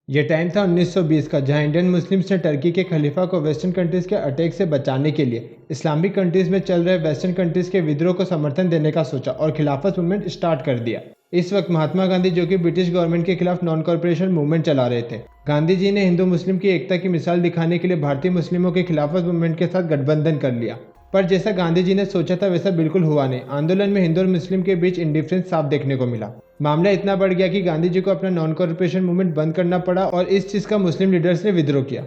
ये टाइम था 1920 का, जहां इंडियन मुस्लिम्स ने टर्की के खलीफा को वेस्टर्न कंट्रीज़ के अटैक से बचाने के लिए इस्लामिक कंट्रीज़ में चल रहे वेस्टर्न कंट्रीज़ के विद्रोह को समर्थन देने का सोचा और खिलाफत मूवमेंट स्टार्ट कर दिया। इस वक्त महात्मा गांधी, जो कि ब्रिटिश गवर्नमेंट के खिलाफ नॉन कॉर्पोरेशन मूवमेंट चला रहे थे, गांधी जी ने हिंदू मुस्लिम की एकता की मिसाल दिखाने के लिए भारतीय मुस्लिमों के खिलाफत मूवमेंट के साथ गठबंधन कर लिया। पर जैसा गांधी जी ने सोचा था वैसा बिल्कुल हुआ नहीं। आंदोलन में हिंदू और मुस्लिम के बीच इंडिफरेंस साफ देखने को मिला। मामला इतना बढ़ गया कि गांधी जी को अपना नॉन कॉर्पोरेशन मूवमेंट बंद करना पड़ा और इस चीज़ का मुस्लिम लीडर्स ने विद्रोह किया।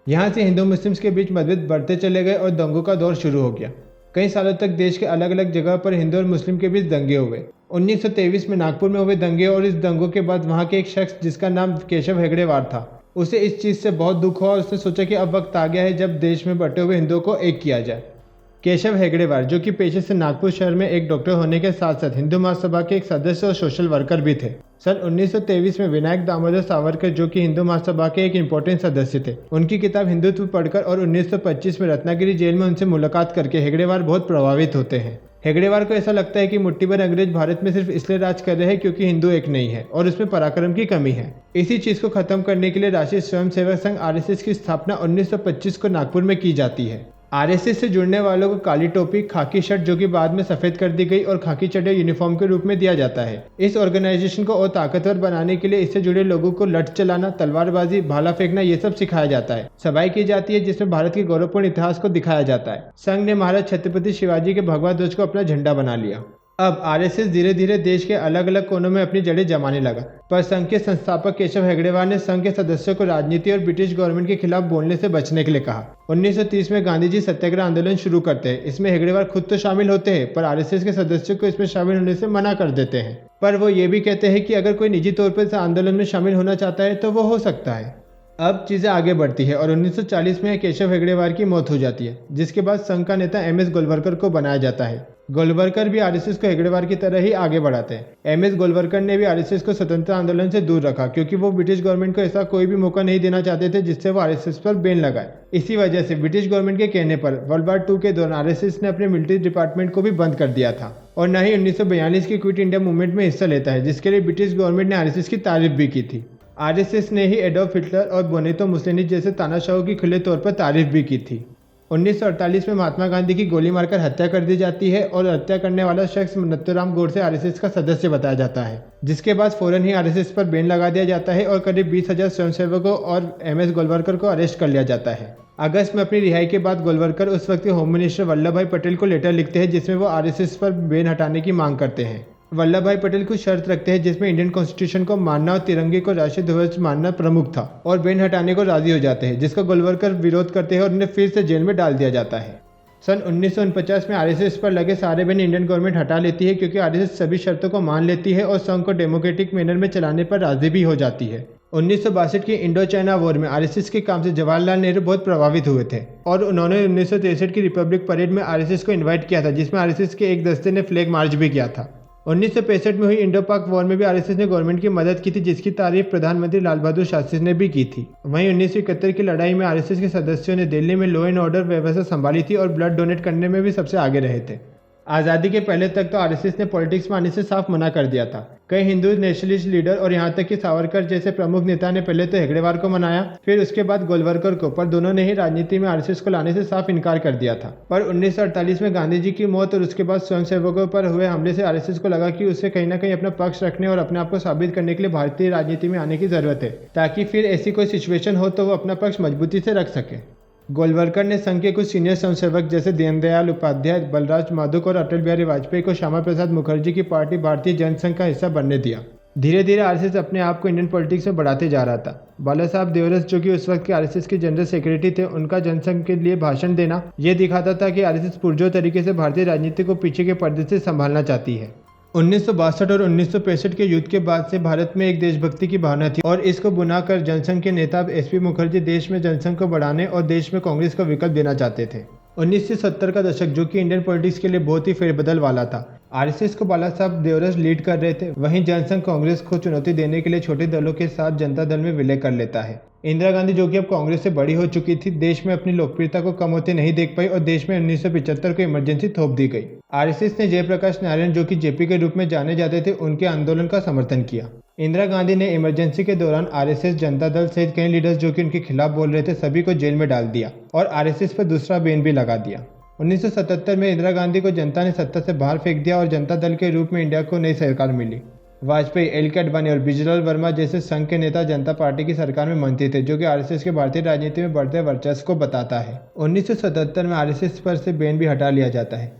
यहाँ से हिंदू मुस्लिम्स के बीच मतभेद बढ़ते चले गए और दंगों का दौर शुरू हो गया। कई सालों तक देश के अलग अलग जगह पर हिंदू और मुस्लिम के बीच दंगे हुए। 1923 में नागपुर में हुए दंगे और इस दंगों के बाद वहाँ के एक शख्स जिसका नाम केशव हेगड़ेवार था, उसे इस चीज़ से बहुत दुख हुआ और उसने सोचा कि अब वक्त आ गया है जब देश में बटे हुए हिंदुओं को एक किया जाए। केशव हेगड़ेवार, जो कि पेशे से नागपुर शहर में एक डॉक्टर होने के साथ साथ हिंदू महासभा के एक सदस्य और सोशल वर्कर भी थे। सन 1923 में विनायक दामोदर सावरकर, जो कि हिंदू महासभा के एक इम्पोर्टेंट सदस्य थे, उनकी किताब हिंदुत्व पढ़कर और 1925 में रत्नागिरी जेल में उनसे मुलाकात करके हेगड़ेवार बहुत प्रभावित होते हैं। हेगड़ेवार को ऐसा लगता है कि मुट्ठी भर अंग्रेज भारत में सिर्फ इसलिए राज कर रहे हैं क्योंकि हिंदू एक नहीं है और उसमें पराक्रम की कमी है। इसी चीज को खत्म करने के लिए राष्ट्रीय स्वयंसेवक संघ आरएसएस की स्थापना 1925 को नागपुर में की जाती है। आरएसएस से जुड़ने वालों को काली टोपी, खाकी शर्ट जो कि बाद में सफेद कर दी गई, और खाकी चड्ढा यूनिफॉर्म के रूप में दिया जाता है। इस ऑर्गेनाइजेशन को और ताकतवर बनाने के लिए इससे जुड़े लोगों को लठ चलाना, तलवारबाजी, भाला फेंकना ये सब सिखाया जाता है। सभाएं की जाती है जिसमें भारत के गौरवपूर्ण इतिहास को दिखाया जाता है। संघ ने महाराज छत्रपति शिवाजी के भगवा ध्वज को अपना झंडा बना लिया। अब आरएसएस धीरे धीरे देश के अलग अलग कोनों में अपनी जड़ें जमाने लगा, पर संघ के संस्थापक केशव हेगड़ेवार ने संघ के सदस्यों को राजनीति और ब्रिटिश गवर्नमेंट के खिलाफ बोलने से बचने के लिए कहा। 1930 में गांधी जी सत्याग्रह आंदोलन शुरू करते हैं। इसमें हेगड़ेवार खुद तो शामिल होते हैं, पर आरएसएस के सदस्यों को इसमें शामिल होने से मना कर देते हैं। पर वो ये भी कहते हैं कि अगर कोई निजी तौर पर इस आंदोलन में शामिल होना चाहता है तो वो हो सकता है। अब चीज़ें आगे बढ़ती है और 1940 में केशव हेगड़ेवार की मौत हो जाती है, जिसके बाद संघ का नेता एमएस गोलवलकर को बनाया जाता है। गोलवलकर भी आरएसएस को हेगड़ेवार की तरह ही आगे बढ़ाते हैं। एमएस गोलवलकर ने भी आरएसएस को स्वतंत्रता आंदोलन से दूर रखा, क्योंकि वो ब्रिटिश गवर्नमेंट को ऐसा कोई भी मौका नहीं देना चाहते थे जिससे वो आरएसएस पर बैन लगाए। इसी वजह से ब्रिटिश गवर्नमेंट के कहने पर वर्ल्ड वार 2 के दौरान आरएसएस ने अपने मिलिट्री डिपार्टमेंट को भी बंद कर दिया था और न ही 1942 की क्विट इंडिया मूवमेंट में हिस्सा लेता है, जिसके लिए ब्रिटिश गवर्नमेंट ने आरएसएस की तारीफ भी की थी। आरएसएस ने ही एडोल्फ हिटलर और बेनितो मुसोलिनी जैसे तानाशाहों की खुले तौर पर तारीफ भी की थी। 1948 में महात्मा गांधी की गोली मारकर हत्या कर दी जाती है और हत्या करने वाला शख्स नथुराम गोडसे आरएसएस का सदस्य बताया जाता है, जिसके बाद फौरन ही आरएसएस पर बैन लगा दिया जाता है और करीब 20,000 स्वयंसेवकों और एमएस गोलवलकर को अरेस्ट कर लिया जाता है। अगस्त में अपनी रिहाई के बाद गोलवलकर उस वक्त के होम मिनिस्टर वल्लभ भाई पटेल को लेटर लिखते हैं जिसमें वो आरएसएस पर बैन हटाने की मांग करते हैं। वल्लभ भाई पटेल कुछ शर्त रखते हैं जिसमें इंडियन कॉन्स्टिट्यूशन को मानना और तिरंगे को राष्ट्रीय ध्वज मानना प्रमुख था, और बैन हटाने को राजी हो जाते हैं, जिसका गोलवलकर विरोध करते हैं और उन्हें फिर से जेल में डाल दिया जाता है। सन 1949 में आरएसएस पर लगे सारे बैन इंडियन गवर्नमेंट हटा लेती है, क्योंकि आरएसएस सभी शर्तों को मान लेती है और संघ को डेमोक्रेटिक मैनर में चलाने पर राजी भी हो जाती है। 1962 की इंडो चाइना वॉर में आरएसएस के काम से जवाहरलाल नेहरू बहुत प्रभावित हुए थे और उन्होंने 1963 की रिपब्लिक परेड में आरएसएस को इन्वाइट किया था, जिसमें आरएसएस के एक दस्ते ने फ्लैग मार्च भी किया था। 1965 में हुई इंडो पाक वॉर में भी आरएसएस ने गवर्नमेंट की मदद की थी, जिसकी तारीफ प्रधानमंत्री लाल बहादुर शास्त्री ने भी की थी। वहीं 1971 की लड़ाई में आरएसएस के सदस्यों ने दिल्ली में लॉ एंड ऑर्डर व्यवस्था संभाली थी और ब्लड डोनेट करने में भी सबसे आगे रहे थे। आज़ादी के पहले तक तो आरएसएस ने पॉलिटिक्स में आने से साफ मना कर दिया था। कई हिंदू नेशनलिस्ट लीडर और यहाँ तक कि सावरकर जैसे प्रमुख नेता ने पहले तो हेगड़ेवार को मनाया, फिर उसके बाद गोलवलकर को, पर दोनों ने ही राजनीति में आरएसएस को लाने से साफ इनकार कर दिया था। पर 1948 में गांधी जी की मौत और उसके बाद स्वयंसेवकों पर हुए हमले से आरएसएस को लगा कि उसे कहीं ना कहीं अपना पक्ष रखने और अपने आप को साबित करने के लिए भारतीय राजनीति में आने की जरूरत है, ताकि फिर ऐसी कोई सिचुएशन हो तो वो अपना पक्ष मजबूती से रख सके। गोलवलकर ने संघ के कुछ सीनियर स्वयंसेवक जैसे दीनदयाल उपाध्याय, बलराज माधुक और अटल बिहारी वाजपेयी को श्यामा प्रसाद मुखर्जी की पार्टी भारतीय जनसंघ का हिस्सा बनने दिया। धीरे धीरे आरएसएस अपने आप को इंडियन पॉलिटिक्स में बढ़ाते जा रहा था। बाला साहब देवरस, जो कि उस वक्त के आरएसएस के जनरल सेक्रेटरी थे, उनका जनसंघ के लिए भाषण देना ये दिखाता था कि आरएसएस पुरजोर तरीके से भारतीय राजनीति को पीछे के पर्दे से संभालना चाहती है। 1962 और 1965 के युद्ध के बाद से भारत में एक देशभक्ति की भावना थी और इसको बुनाकर जनसंघ के नेता एसपी मुखर्जी देश में जनसंघ को बढ़ाने और देश में कांग्रेस का विकल्प देना चाहते थे। 1970 का दशक, जो कि इंडियन पॉलिटिक्स के लिए बहुत ही फेरबदल वाला था। आरएसएस को बाला साहब देवरस लीड कर रहे थे, वहीं जनसंघ कांग्रेस को चुनौती देने के लिए छोटे दलों के साथ जनता दल में विलय कर लेता है। इंदिरा गांधी, जो कि अब कांग्रेस से बड़ी हो चुकी थी, देश में अपनी लोकप्रियता को कम होते नहीं देख पाई और देश में 1975 को इमरजेंसी थोप दी गई। आरएसएस ने जयप्रकाश नारायण, जो कि जेपी के रूप में जाने जाते थे, उनके आंदोलन का समर्थन किया। इंदिरा गांधी ने इमरजेंसी के दौरान आरएसएस, जनता दल सहित कई लीडर्स जो कि उनके खिलाफ बोल रहे थे, सभी को जेल में डाल दिया और आरएसएस पर दूसरा बैन भी लगा दिया। 1977 में इंदिरा गांधी को जनता ने सत्ता से बाहर फेंक दिया और जनता दल के रूप में इंडिया को नई सरकार मिली। वाजपेयी, एल के अडवाणी और बिजलाल वर्मा जैसे संघ के नेता जनता पार्टी की सरकार में मंत्री थे, जो कि आरएसएस के भारतीय राजनीति में बढ़ते वर्चस्व को बताता है। 1977 में आरएसएस पर से बैन भी हटा लिया जाता है,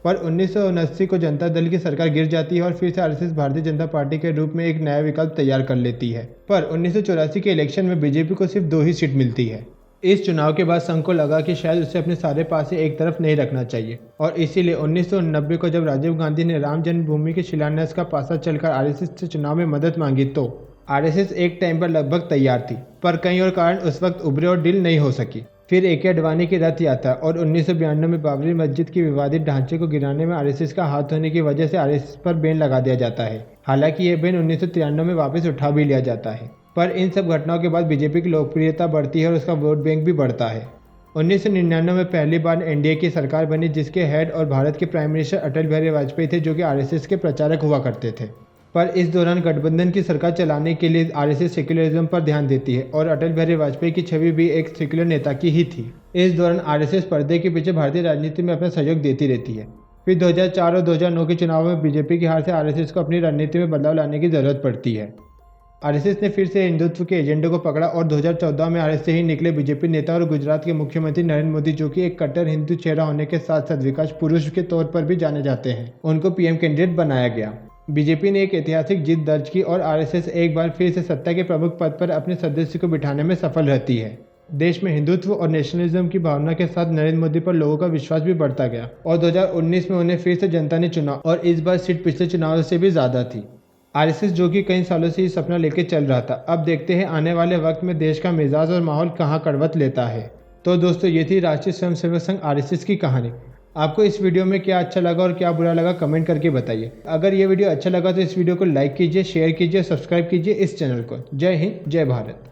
पर 1979 को जनता दल की सरकार गिर जाती है और फिर से आरएसएस भारतीय जनता पार्टी के रूप में एक नया विकल्प तैयार कर लेती है। पर 1984 के इलेक्शन में बीजेपी को सिर्फ 2 ही सीट मिलती है। इस चुनाव के बाद संघ को लगा कि शायद उसे अपने सारे पासे एक तरफ नहीं रखना चाहिए और इसीलिए 1990 को जब राजीव गांधी ने राम जन्मभूमि के शिलान्यास का पासा चलकर आरएसएस से चुनाव में मदद मांगी तो आरएसएस एक टाइम पर लगभग तैयार थी, पर कई और कारण उस वक्त उभरे और डील नहीं हो सकी। फिर ए के अडवाणी की रथ यात्रा और 1992 में बाबरी मस्जिद की विवादित ढांचे को गिराने में आरएसएस का हाथ होने की वजह से आरएसएस पर बैन लगा दिया जाता है। हालांकि यह बैन 1993 में वापस उठा भी लिया जाता है, पर इन सब घटनाओं के बाद बीजेपी की लोकप्रियता बढ़ती है और उसका वोट बैंक भी बढ़ता है। 1999 में पहली बार एनडीए की सरकार बनी, जिसके हेड और भारत के प्राइम मिनिस्टर अटल बिहारी वाजपेयी थे, जो कि आरएसएस के प्रचारक हुआ करते थे। पर इस दौरान गठबंधन की सरकार चलाने के लिए आरएसएस सेक्युलरिज्म पर ध्यान देती है और अटल बिहारी वाजपेयी की छवि भी एक सेक्युलर नेता की ही थी। इस दौरान आरएसएस पर्दे के पीछे भारतीय राजनीति में अपना सहयोग देती रहती है। फिर 2004 और 2009 के चुनाव में बीजेपी की हार से आरएसएस को अपनी रणनीति में बदलाव लाने की जरूरत पड़ती है। आरएसएस ने फिर से हिंदुत्व के एजेंडे को पकड़ा और 2014 में आरएसएस से ही निकले बीजेपी नेता और गुजरात के मुख्यमंत्री नरेंद्र मोदी, जो कि एक कट्टर हिंदू चेहरा होने के साथ साथ विकास पुरुष के तौर पर भी जाने जाते हैं, उनको पीएम कैंडिडेट बनाया गया। बीजेपी ने एक ऐतिहासिक जीत दर्ज की और आरएसएस एक बार फिर से सत्ता के प्रमुख पद पर अपने सदस्य को बिठाने में सफल रहती है। देश में हिंदुत्व और नेशनलिज्म की भावना के साथ नरेंद्र मोदी पर लोगों का विश्वास भी बढ़ता गया और 2019 में उन्हें फिर से जनता ने चुना और इस बार सीट पिछले चुनाव से भी ज्यादा थी। आरएसएस, जो कि कई सालों से ये सपना लेकर चल रहा था, अब देखते हैं आने वाले वक्त में देश का मिजाज और माहौल कहाँ करवट लेता है। तो दोस्तों, ये थी राष्ट्रीय स्वयंसेवक संघ आरएसएस की कहानी। आपको इस वीडियो में क्या अच्छा लगा और क्या बुरा लगा कमेंट करके बताइए। अगर ये वीडियो अच्छा लगा तो इस वीडियो को लाइक कीजिए, शेयर कीजिए, सब्सक्राइब कीजिए इस चैनल को। जय हिंद, जय भारत।